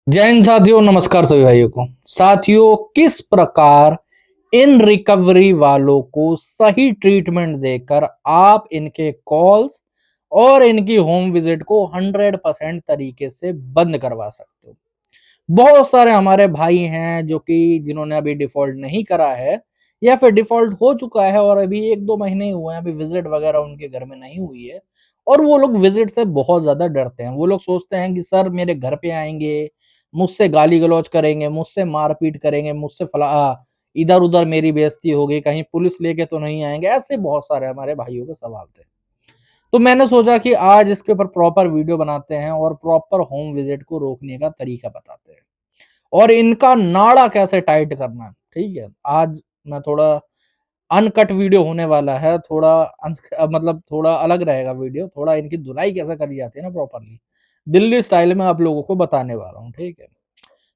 जय हिंद साथियों, नमस्कार सभी भाइयों को। साथियों, किस प्रकार इन रिकवरी वालों को सही ट्रीटमेंट देकर आप इनके कॉल्स और इनकी होम विजिट को 100% तरीके से बंद करवा सकते हो। बहुत सारे हमारे भाई हैं जो कि जिन्होंने अभी डिफॉल्ट नहीं करा है या फिर डिफॉल्ट हो चुका है और अभी 1-2 महीने ही हुए हैं, अभी विजिट वगैरह उनके घर में नहीं हुई है और वो लोग विजिट से बहुत ज़्यादा डरते हैं। वो लोग सोचते हैं कि सर मेरे घर पे आएँगे, मुझसे गाली-गलौज करेंगे, मुझसे मार-पीट करेंगे, मुझसे इधर-उधर मेरी बेइज़्ती होगी, कहीं पुलिस लेके तो नहीं आएँगे। ऐसे बहुत सारे हमारे भाइयों के सवाल थे। तो मैंने सोचा कि आज इसके ऊपर प्रॉपर वीडियो बनाते हैं और प्रॉपर होम विजिट को रोकने का तरीका बताते हैं और इनका नाड़ा कैसे टाइट करना है, ठीक है? आज मैं थोड़ा अनकट वीडियो होने वाला है, थोड़ा मतलब थोड़ा अलग रहेगा वीडियो, थोड़ा इनकी धुलाई कैसे करी जाती है ना प्रॉपरली, दिल्ली स्टाइल में आप लोगों को बताने वाला हूँ, ठीक है?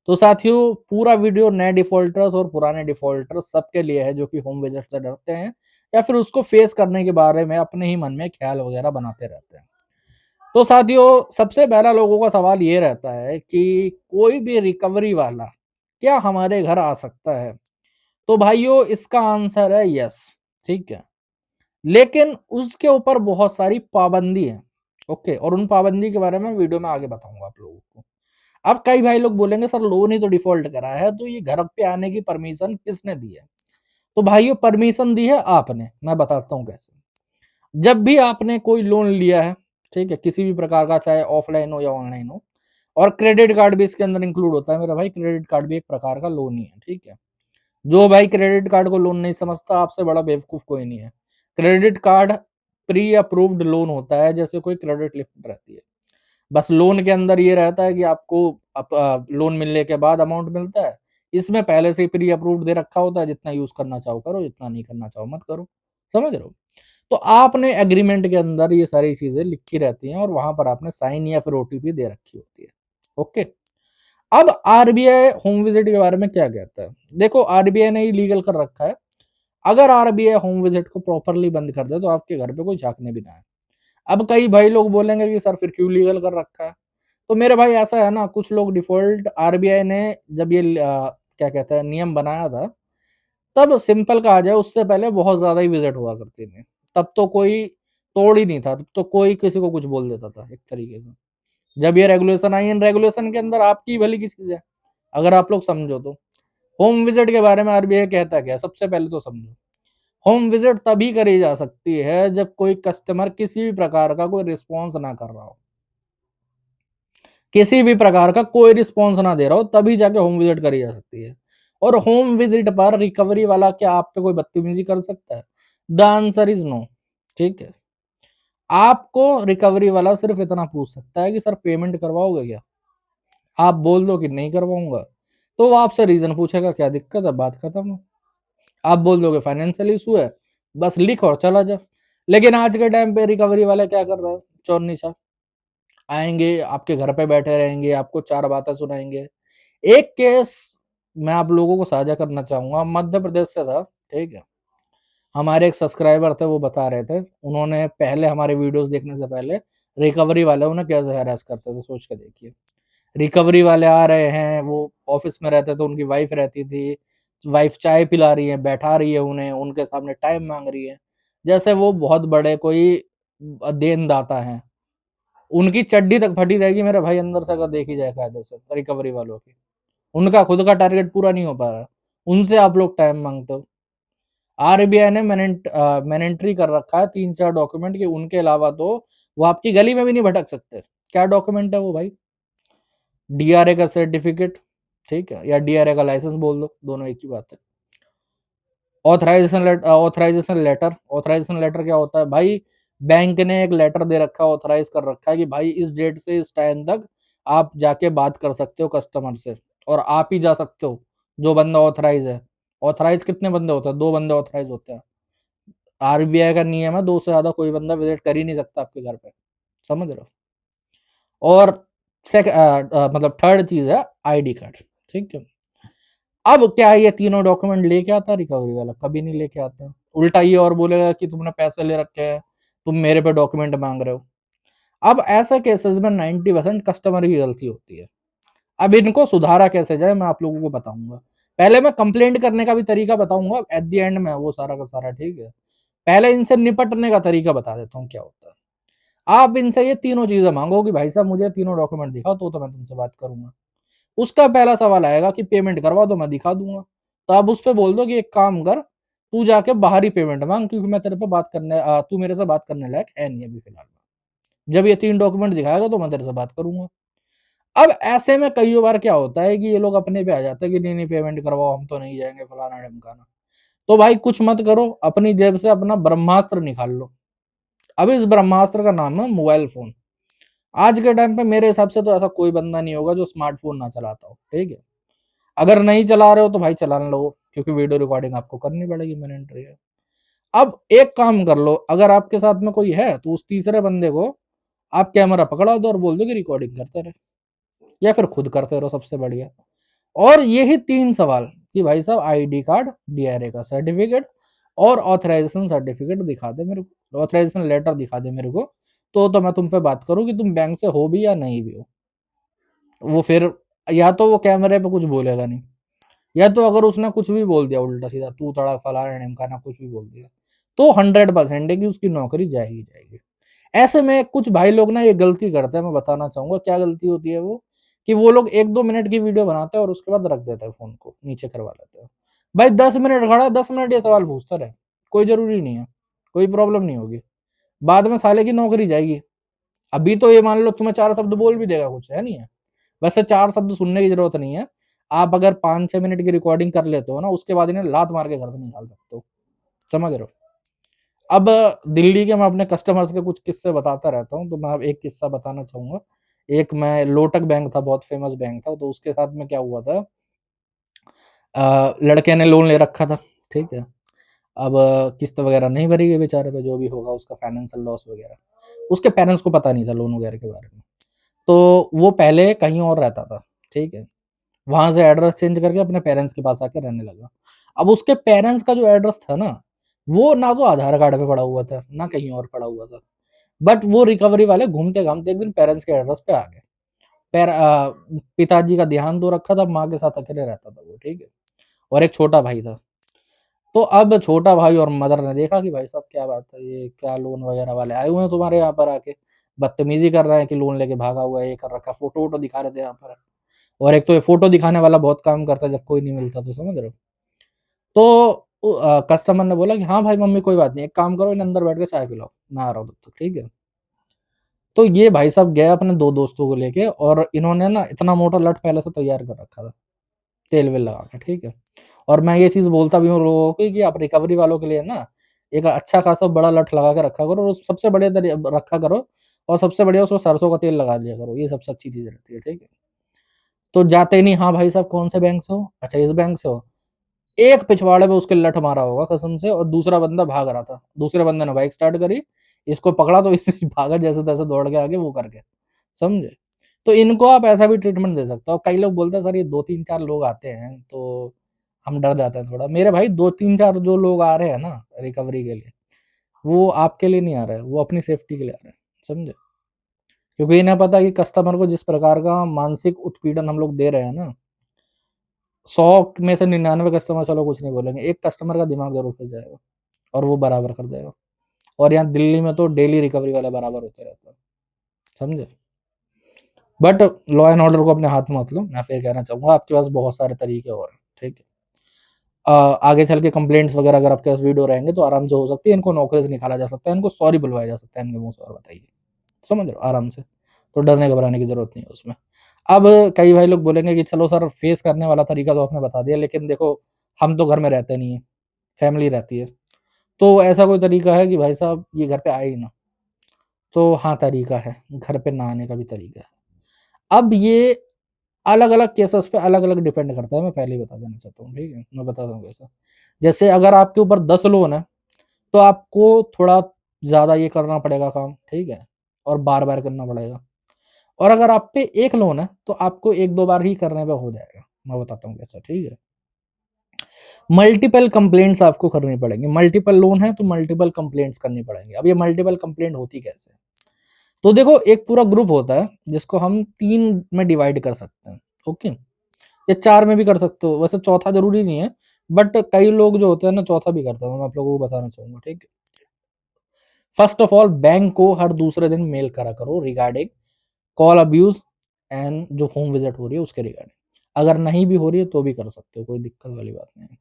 तो साथियों, पूरा वीडियो नए डिफ़ॉल्टर्स और पुराने डिफ़ॉल्टर्स सबके लिए है जो कि होम विज़िट से डरते हैं या फिर उसको फ़ेस करने के बारे में अपने ही मन में ख़्याल वग़ैरह बनाते रहते हैं। तो साथियों, सबसे पहला लोगों का सवाल ये रहता है कि कोई भी रिकवरी वाला क्या हमारे घर आ सकता है? तो भाइयों, इसका आंसर है यस, ठीक है। लेकिन उसके ऊपर बहुत सारी पाबंदी है, ओके? और उन पाबंदी के बारे में वीडियो में आगे बताऊँगा आप लोगों को। अब कई भाई लोग बोलेंगे सर लोन ही तो डिफ़ॉल्ट करा है, तो ये घर पे आने की परमिशन किसने दी है? तो भाइयों, परमिशन दी है आपने, मैं बताता हूँ कैसे। जब भी आपने कोई लोन लिया है, ठीक है? किसी भी प्रकार का, चाहे ऑफ़लाइन हो या ऑनलाइन हो, और क्रेडिट कार्ड भी इसके अंदर इंक्लूड होता है मेरा भाई, क्रेडिट कार्ड भी एक प्रकार का लोन ही है, ठीक है? जो भाई क्रेडिट कार्ड को लोन नहीं समझता, आपसे बड़ा बेवकूफ़ कोई नहीं है। Credit card pre approved loan होता है, जैसे कोई क्रेडिट लिमिट रहती है। बस लोन के अंदर ये रहता है कि आपको लोन मिलने के बाद अमाउंट मिलता है। इसमें पहले से ही प्री अप्रूव्ड दे रखा होता है, जितना यूज़ करना चाहो करो, जितना नहीं करना चाहो मत करो। समझ रहे हो? तो आपने एग्रीमेंट के अंदर ये सारी चीज़ें लिखी रहती हैं और वहाँ पर आपने साइन या फिर ओटीपी दे रखी होती है। ओके? अब आरबीआई होम विजिट के बारे में क्या कहता है? देखो, आरबीआई ने ही लीगल कर रखा है। अगर आरबीआई होम विजिट को प्रॉपरली बंद कर दे तो आपके घर पे कोई झाँकने भी ना आए। अब कई भाई लोग बोलेंगे कि सर फिर क्यों लीगल कर रखा है? तो मेरे भाई ऐसा है ना, कुछ लोग डिफ़ॉल्ट आरबीआई ने जब ये क्या कहते हैं नियम बनाया था, तब सिंपल कहा जाए उससे पहले बहुत ज़्यादा ही विजिट हुआ करती थी। तब तो कोई तोड़ ही नहीं था, तब तो कोई किसी को कुछ बोल देता था एक तरीके से। जब ये रेगुलेशन आई, इन रेगुलेशन के अंदर आपकी ही भली की चीज़ है, अगर आप लोग समझो तो। होम विजिट के बारे में आरबीआई कहता क्या है? सबसे पहले तो समझो। होम विजिट तभी करी जा सकती है जब कोई कस्टमर किसी भी प्रकार का कोई रिस्पॉन्स ना कर रहा हो। किसी भी प्रकार का कोई रिस्पॉन्स ना दे रहा हो, तभी जाके होम विजिट करी जा सकती है। और होम विजिट पर रिकवरी वाला क्या आप पे कोई बदतमीजी कर सकता है? द आंसर इज नो, ठीक है। आपको रिकवरी वाला सिर्फ इतना पूछ सकता है कि सर पेमेंट करवाओगे क्या? आप बोल दो कि नहीं करवाऊंगा, तो वो आपसे रीजन पूछेगा, क्या दिक्कत है, बात खत्म। आप बोल दोगे फाइनेंशियल इशू है, बस लिख और चला जा। लेकिन आज के टाइम पे रिकवरी वाले क्या कर रहे हैं? चोर नीचा आएँगे, आपके घर पे बैठे रहेंगे, आपको 4 बातें सुनाएँगे। एक केस मैं आप लोगों को साझा करना चाहूँगा, मध्य प्रदेश से था, ठीक है? हमारे एक सब्सक्राइबर थे, वो बता रहे थे, उन्होंने पहले हमारे वीडियोज़ देखने से पहले रिकवरी वाले उन्हें कैसे हैरेस करते थे, सोच के देखिए। रिकवरी वाले आ रहे हैं, वो ऑफ़िस में रहते थे, उनकी वाइफ़ रहती थी, वाइफ़ चाय पिला रही है, बैठा रही है उन्हें, उनके सामने टाइम माँग रही है, जैसे वो बहुत बड़े कोई देनदाता हैं। उनकी चड्डी तक फटी रहेगी मेरे भाई अंदर से, अगर देखी जाए कायदे से रिकवरी वालों की। उनका खुद का टारगेट पूरा नहीं हो पा रहा, उनसे आप लोग टाइम माँगते हो। आरबीआई ने मैंडेटरी कर रखा है 3-4 डॉक्यूमेंट कि उनके अलावा तो वो आपकी गली में भी नहीं भटक सकते। क्या डॉक्यूमेंट है वो भाई? डीआरए का सर्टिफिकेट, ठीक है? या डीआरए का लाइसेंस बोल दो, दोनों एक ही बात है। ऑथराइज़ेशन लेटर क्या होता है? भाई, बैंक ने एक लेटर दे रखा है, ऑथराइज़ कर रखा है कि भाई इस डेट से इस टाइम तक आप जाके बात कर सकते हो कस्टमर से, और आप ही जा सकते हो, जो बंदा ऑथराइज़ है। ऑथराइज़ कितने बंदे होते हैं? 2 बंदे ऑथराइज़ होते हैं। आरबीआई का नियम है, 2 से ज़्यादा कोई बंदा विज़िट कर ही नहीं सकता आपके घर पे, समझ रहे हो? और मतलब थर्ड चीज़ है आईडी कार्ड, ठीक है? अब क्या है, ये तीनों डॉक्यूमेंट लेके आता रिकवरी वाला? कभी नहीं लेके आता। उल्टा ये और बोलेगा कि तुमने पैसे ले रखे हैं, तुम मेरे पे डॉक्यूमेंट माँग रहे हो। अब ऐसे केसेस में 90% कस्टमर की गलती होती है। अब इनको सुधारा कैसे जाए मैं आप लोगों को बताऊंगा। पहले मैं कंप्लेंट करने का भी तरीका बताऊंगा एट द एंड में वो सारा का सारा, ठीक है। पहले इनसे निपटने का तरीका बता देता हूँ क्या होता है। आप इनसे ये तीनों चीजें मांगो कि भाई साहब मुझे तीनों डॉक्यूमेंट दिखाओ तो मैं तुमसे बात करूंगा। उसका पहला सवाल आएगा कि पेमेंट करवा दो मैं दिखा दूंगा। तो आप उस पे बोल दो कि एक काम कर, तू जाके बाहर ही पेमेंट मांग, क्योंकि मैं तेरे पे बात करने तू मेरे से बात करने लायक है नहीं अभी फिलहाल। जब ये तीन डॉक्यूमेंट दिखाएगा तो मैं तेरे से बात करूंगा। अब ऐसे में कई बार क्या होता है कि ये लोग अपने पे आ जाते हैं कि नहीं नहीं पेमेंट करवाओ, हम तो नहीं जाएंगे फलाना ढमकाना। तो भाई कुछ मत करो, अपनी जेब से अपना ब्रह्मास्त्र निकाल लो। अब इस ब्रह्मास्त्र का नाम है मोबाइल फोन। आज के टाइम पे मेरे हिसाब से तो ऐसा कोई बंदा नहीं होगा जो स्मार्टफोन ना चलाता हो, ठीक है। अगर नहीं चला रहे हो तो भाई चला लो, क्योंकि वीडियो रिकॉर्डिंग आपको करनी पड़ेगी मैंडेटरी है। अब एक काम कर लो, अगर आपके साथ में कोई है तो उस तीसरे बंदे को आप कैमरा पकड़ा दो और बोल दो कि रिकॉर्डिंग करते रहे, या फिर खुद करते रहो, सबसे बढ़िया। और यही तीन सवाल कि भाई साहब आईडी कार्ड, डीआरए का सर्टिफिकेट और ऑथराइजेशन सर्टिफिकेट दिखा दे मेरे को, ऑथराइजेशन लेटर दिखा दे मेरे को। तो मैं तुम पे बात करूं कि तुम बैंक से हो भी या नहीं भी हो। वो फिर या तो वो कैमरे पे कुछ बोलेगा नहीं, या तो अगर उसने कुछ भी बोल दिया उल्टा सीधा, तू तड़ा फलाना ढिमकाना कुछ भी बोल दिया, तो 100% है कि उसकी नौकरी जाएगी जाएगी। ऐसे में कुछ भाई लोग ना ये गलती करते हैं, मैं बताना चाहूंगा क्या गलती होती है वो, कि वो लोग 1-2 मिनट की वीडियो बनाते हैं और उसके बाद रख देते हैं, फोन को नीचे करवा लेते हैं। भाई 10 मिनट खड़ा, 10 मिनट ये सवाल पूछता रहे, कोई जरूरी नहीं है, कोई प्रॉब्लम नहीं होगी। बाद में साले की नौकरी जाएगी। अभी तो ये मान लो तुम्हें 4 शब्द बोल भी देगा, कुछ है नहीं है। वैसे 4 शब्द सुनने की जरूरत नहीं है। आप अगर 5-6 मिनट की रिकॉर्डिंग कर लेते हो ना, उसके बाद इन्हें लात मार के घर से निकाल सकते हो, समझ रहे हो। अब दिल्ली के मैं अपने कस्टमर्स के कुछ किस्से बताता रहता हूँ, तो मैं अब एक किस्सा बताना चाहूंगा। एक मैं लोटक बैंक था, बहुत फेमस बैंक था, तो उसके साथ में क्या हुआ था, लड़के ने लोन ले रखा था, ठीक है। अब किस्त वगैरह नहीं भरी गई बेचारे पे, जो भी होगा उसका फाइनेंशियल लॉस वगैरह, उसके पेरेंट्स को पता नहीं था लोन वगैरह के बारे में। तो वो पहले कहीं और रहता था, ठीक है। वहां से एड्रेस चेंज करके अपने पेरेंट्स के पास आके रहने लगा। अब उसके पेरेंट्स का जो एड्रेस था ना, वो ना तो आधार कार्ड पे पड़ा हुआ था ना कहीं और पड़ा हुआ था। बट वो रिकवरी वाले घूमते घामते एक दिन पेरेंट्स के एड्रेस पे आ गए। पिताजी का ध्यान दो रखा था, माँ के साथ अकेले रहता था वो, ठीक है। और एक छोटा भाई था। तो अब छोटा भाई और मदर ने देखा कि भाई साहब क्या बात है, ये क्या लोन वगैरह वाले आए हुए हैं तुम्हारे यहाँ पर आके, बदतमीजी कर रहे हैं कि लोन लेके भागा हुआ है, ये कर रखा, फोटो वोटो दिखा रहे थे यहाँ पर। और एक तो ये फोटो दिखाने वाला बहुत काम करता है जब कोई नहीं मिलता, तो समझ रहे हो। तो कस्टमर ने बोला कि हाँ भाई मम्मी कोई बात नहीं, एक काम करो इन अंदर बैठ के चाय पिलाओ, मैं आ रहा हूँ तब तक, ठीक है। तो ये भाई साहब गए अपने दो दोस्तों को लेके, और इन्होंने ना इतना मोटा लठ पहले से तैयार कर रखा था, तेल वेल लगा के, ठीक है। और मैं ये चीज बोलता भी हूँ लोगों को कि आप रिकवरी वालों के लिए ना एक अच्छा खासा बड़ा लठ लगा के रखा करो, और सबसे बड़े रखा करो, और सबसे बढ़िया उसमें सरसों का तेल लगा लिया करो, ये सबसे अच्छी चीज रहती है, ठीक है। तो जाते ही नहीं, हाँ भाई साहब कौन से बैंक से हो, अच्छा इस बैंक से हो, एक पिछवाड़े पे उसके लठ मारा होगा कसम से, और दूसरा बंदा भाग रहा था, दूसरे बंदे ने बाइक स्टार्ट करी, इसको पकड़ा तो इस भागा जैसे तैसे दौड़ के आगे वो करके, समझे। तो इनको आप ऐसा भी ट्रीटमेंट दे सकते हो। कई लोग बोलते हैं सर ये 2-3-4 लोग आते हैं तो हम डर जाते हैं थोड़ा। मेरे भाई 2-3-4 जो लोग आ रहे हैं ना रिकवरी के लिए, वो आपके लिए नहीं आ रहे हैं, वो अपनी सेफ्टी के लिए आ रहे हैं, समझे। क्योंकि इन्हें पता है कि कस्टमर को जिस प्रकार का मानसिक उत्पीड़न हम लोग दे रहे हैं ना, 100 में से 99 कस्टमर चलो कुछ नहीं बोलेंगे, एक कस्टमर का दिमाग जरूर फिर जाएगा और वो बराबर कर देगा। और यहाँ दिल्ली में तो डेली रिकवरी वाले बराबर होते रहते हैं, समझे। बट लॉ एंड ऑर्डर को अपने हाथ में मत लो, मैं फिर कहना चाहूंगा आपके पास बहुत सारे तरीके और हैं, ठीक है। आगे चल के कंप्लेंट्स वगैरह अगर आपके पास वीडियो रहेंगे तो आराम से हो सकती है, इनको नौकरी से निकाला जा सकता है, इनको सॉरी बुलवाया जा सकता है इनके मुंह से, और बताइए, समझ रहे हो, आराम से। तो डरने घबराने की जरूरत नहीं है उसमें। अब कई भाई लोग बोलेंगे कि चलो सर फेस करने वाला तरीका तो आपने बता दिया, लेकिन देखो हम तो घर में रहते नहीं है, फैमिली रहती है, तो ऐसा कोई तरीका है कि भाई साहब ये घर पे आए ही ना। तो हाँ तरीका है, घर पे ना आने का भी तरीका है। अब ये अलग अलग केसेस पे अलग अलग डिपेंड करता है, मैं पहले ही बता देना चाहता हूँ, ठीक है। मैं बताता हूँ कैसा। जैसे अगर आपके ऊपर 10 लोन है तो आपको थोड़ा ज्यादा ये करना पड़ेगा काम, ठीक है, और बार बार करना पड़ेगा। और अगर आप पे एक लोन है तो आपको 1-2 बार ही करने पे हो जाएगा, मैं बताता हूँ कैसा, ठीक है। मल्टीपल कंप्लेंट्स आपको करनी पड़ेंगी, मल्टीपल लोन है तो मल्टीपल कंप्लेंट्स करनी पड़ेंगी। अब ये मल्टीपल कंप्लेंट होती कैसे, तो देखो एक पूरा ग्रुप होता है जिसको हम 3 में डिवाइड कर सकते हैं, ओके, या 4 में भी कर सकते हो, वैसे चौथा ज़रूरी नहीं है, बट कई लोग जो होते हैं ना चौथा भी करते हैं, मैं आप लोगों को बताना चाहूँगा, ठीक है? फर्स्ट ऑफ ऑल बैंक को हर दूसरे दिन मेल करा करो रिगार्डिंग कॉल अब्यूज़ एंड जो होम विज़िट हो रही है उसके रिगार्डिंग। अगर नहीं भी हो रही है तो भी कर सकते हो, कोई दिक्कत वाली बात नहीं है।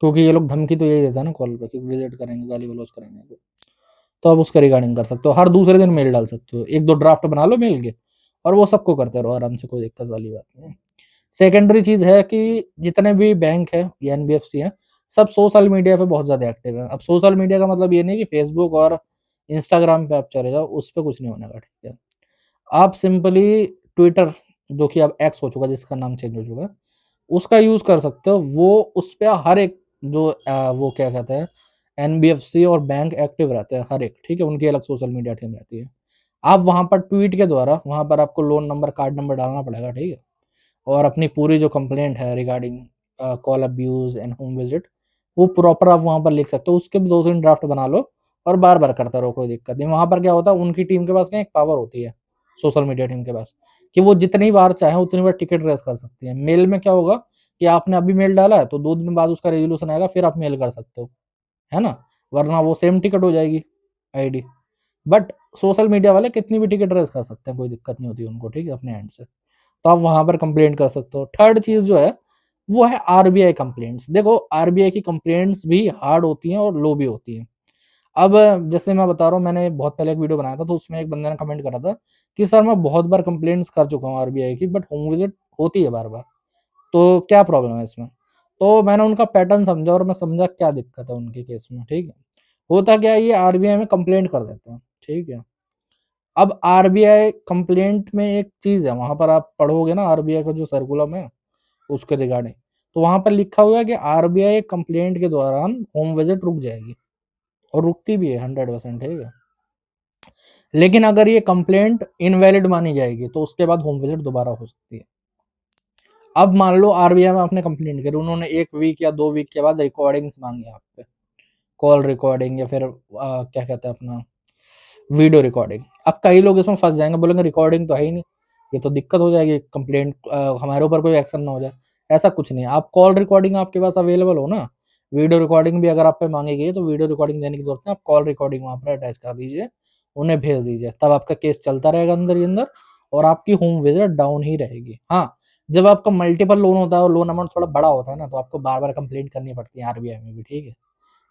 क्योंकि ये लोग धमकी तो यही देता है ना कॉल पे कि विज़िट करेंगे, गाली-गलौज करेंगे। तो आप उसके रिगार्डिंग कर सकते हो। हर दूसरे दिन मेल डाल सकते हो। 1-2 ड्राफ्ट बना लो मेल के और वो सबको करते रहो आराम से, कोई दिक्कत वाली बात नहीं है। सेकेंडरी चीज़ है कि जितने भी बैंक है या एनबीएफसी हैं, सब सोशल मीडिया पे बहुत ज़्यादा एक्टिव हैं। अब सोशल मीडिया का मतलब ये नहीं कि फेसबुक और इंस्टाग्राम पे आप चले जाओ, उस पे कुछ नहीं होने का, ठीक है? आप सिंपली ट्विटर, जो कि अब एक्स हो चुका है, जिसका नाम चेंज हो चुका है, उसका यूज़ कर सकते हो। वो उस पे हर एक जो वो क्या कहते हैं, एनबीएफसी और बैंक एक्टिव रहते हैं हर एक, ठीक है? उनकी अलग सोशल मीडिया टीम रहती है। आप वहाँ पर ट्वीट के द्वारा वहाँ पर आपको लोन नंबर, कार्ड नंबर डालना पड़ेगा, ठीक है? और अपनी पूरी जो कंप्लेंट है regarding call abuse and home visit, वो प्रॉपर आप वहाँ पर लिख सकते हो। उसके भी 2-3 ड्राफ्ट बना लो और बार-बार करते रहो, कोई दिक्कत नहीं। वहाँ पर क्या होता है, उनकी टीम के पास ना एक पावर होती है, सोशल मीडिया टीम के पास, कि वो जितनी बार चाहें उतनी बार टिकट रेज़ कर सकती है। मेल में क्या होगा कि आपने अभी मेल डाला है तो 2 दिन बाद उसका रेज़ोल्यूशन आएगा, फिर आप मेल कर सकते हो, है ना? वरना वो सेम टिकट हो जाएगी आईडी। बट सोशल मीडिया वाले कितनी भी टिकट रेज़ कर सकते हैं, कोई दिक्कत नहीं होती उनको, ठीक है? अपने एंड से। तो आप वहाँ पर कंप्लेंट कर सकते हो। थर्ड चीज़ जो है, वो है आरबीआई कंप्लेंट्स। देखो, आरबीआई की कंप्लेंट्स भी हार्ड होती हैं और लो भी होती हैं। अब जैसे मैं बता रहा हूँ, मैंने बहुत पहले एक वीडियो बनाया था, तो उसमें एक बंदे ने कमेंट करा था कि सर मैं बहुत बार कंप्लेंट्स कर चुका हूँ आरबीआई की, बट होम विज़िट होती है बार-बार, तो क्या प्रॉब्लम है इसमें? तो मैंने उनका पैटर्न समझा और मैं समझा क्या दिक्कत है उनके केस में, ठीक है? होता क्या है, ये आरबीआई में कंप्लेंट कर देते हैं, ठीक है? अब आरबीआई कंप्लेंट में एक चीज़ है, वहाँ पर आप पढ़ोगे ना आरबीआई का जो सर्कुलम है, उसके रिगार्डिंग, तो वहाँ पर लिखा हुआ है कि आरबीआई कंप्लेंट के दौरान होम विज़िट रुक जाएगी, और रुकती भी है 100%, ठीक है? लेकिन अगर ये कंप्लेंट इनवैलिड मानी जाएगी, तो उसके बाद होम विज़िट दोबारा हो सकती है। अब मान लो आरबीआई में आपने कंप्लेंट करी, उन्होंने 1 वीक या 2 वीक के बाद रिकॉर्डिंग्स माँगी आपसे, कॉल रिकॉर्डिंग या फिर क्या कहते हैं अपना वीडियो रिकॉर्डिंग। अब कई लोग इसमें फँस जाएँगे, बोलेंगे रिकॉर्डिंग तो है ही नहीं, ये तो दिक्कत हो जाएगी, कंप्लेंट हमारे ऊपर कोई एक्शन ना हो जाए। ऐसा कुछ नहीं है, आप कॉल रिकॉर्डिंग आपके पास अवेलेबल हो ना, वीडियो रिकॉर्डिंग भी अगर आप पे माँगी गई है, तो वीडियो रिकॉर्डिंग देने की ज़रूरत नहीं है, आप कॉल रिकॉर्डिंग वहाँ पर अटैच कर दीजिए, उन्हें भेज दीजिए, तब आपका केस चलता रहेगा अंदर ही अंदर और आपकी होम विज़िट डाउन ही रहेगी। हाँ, जब आपका मल्टीपल लोन होता है और लोन अमाउंट थोड़ा बड़ा होता है ना, तो आपको बार-बार कंप्लेंट करनी पड़ती है आरबीआई में भी, ठीक है?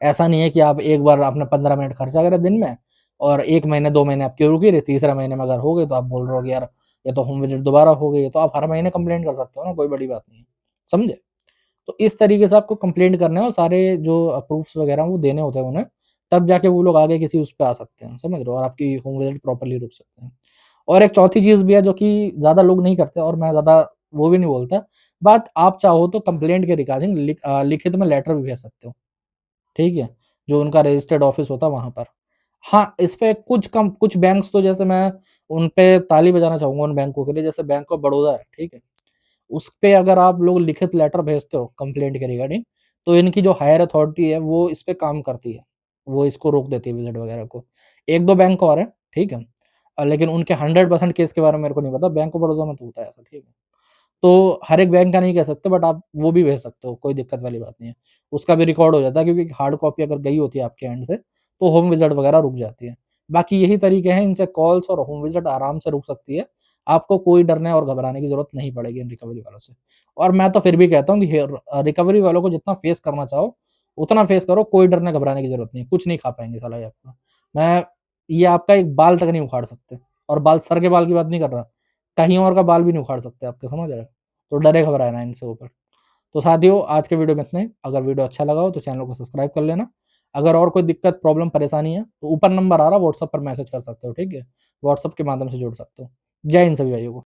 ऐसा नहीं है कि आप एक बार आपने 15 मिनट खर्चा करा दिन में और 1 महीने 2 महीने आपकी रुकी रही, तीसरे महीने में अगर हो गई तो आप बोल रहे हो कि यार ये तो होम विज़िट दोबारा हो गई है, तो आप हर महीने कंप्लेंट कर सकते हो ना, कोई बड़ी बात नहीं है। समझे? तो इस तरीके से आपको कंप्लेंट करना है और सारे जो प्रूफ्स वगैरह वो देने होते हैं उन्हें, तब जाके वो लोग आगे किसी उस पे आ सकते हैं, समझ रहे हो? और आपकी होम विज़िट प्रॉपर्ली रुक सकते हैं। और एक चौथी चीज़ भी है जो कि ज़्यादा लोग नहीं करते और मैं ज़्यादा वो भी नहीं बोलता, बट आप चाहो तो कंप्लेंट के रिगार्डिंग लिखित में लेटर भी भेज सकते हो। ठीक है? जो उनका रजिस्टर्ड ऑफ़िस होता है वहाँ पर। हाँ, इस पे कुछ बैंक्स तो जैसे मैं उन पे ताली बजाना चाहूँगा उन बैंकों के लिए, जैसे बैंक ऑफ बड़ौदा है, ठीक है? उस पे अगर आप लोग लिखित लेटर भेजते हो कंप्लेंट के रिगार्डिंग, तो इनकी जो हायर अथॉरिटी है वो इस पे काम करती है। वो इसको रोक देती है विज़िट वगैरह को। 1-2 बैंक और हैं, ठीक है? लेकिन उनके 100% केस के बारे में मेरे को नहीं पता, बैंक ऑफ बड़ौदा में तो होता है ऐसा, ठीक है? तो हर एक बैंक का नहीं कह सकते, बट आप वो भी भेज सकते हो, कोई दिक्कत वाली बात नहीं है। उसका भी रिकॉर्ड हो जाता है, क्योंकि हार्ड कॉपी अगर गई होती है आपके एंड से, तो होम विज़िट वगैरह रुक जाती है। बाकी यही तरीके हैं, इनसे कॉल्स और होम विज़िट आराम से रुक सकती है। आपको कोई डरने और घबराने की ज़रूरत नहीं पड़ेगी इन रिकवरी वालों से। और मैं तो फिर भी कहता हूँ कि रिकवरी वालों को जितना फेस करना चाहो, उतना फेस करो, कोई डरने घबराने की ज़रूरत नहीं है। कुछ नहीं खा पाएँगे साला ये आपका। मैं ये आपका एक बाल तक नहीं उखाड़ सकते, और बाल, सर के बाल की बात नहीं कर रहा, कहीं और का बाल भी नहीं उखाड़ सकते आपके, समझ रहे हो? तो डरे घबराए ना इनसे ऊपर। तो साथियों, आज के वीडियो में इतना ही। अगर वीडियो अच्छा लगा हो तो चैनल को सब्सक्राइब कर लेना। अगर और कोई दिक्कत, प्रॉब्लम, परेशानी है तो ऊपर नंबर आ रहा है, व्हाट्सएप पर मैसेज कर सकते हो, ठीक है? व्हाट्सएप के माध्यम से जुड़ सकते हो। जय हिंद सभी भाइयों को।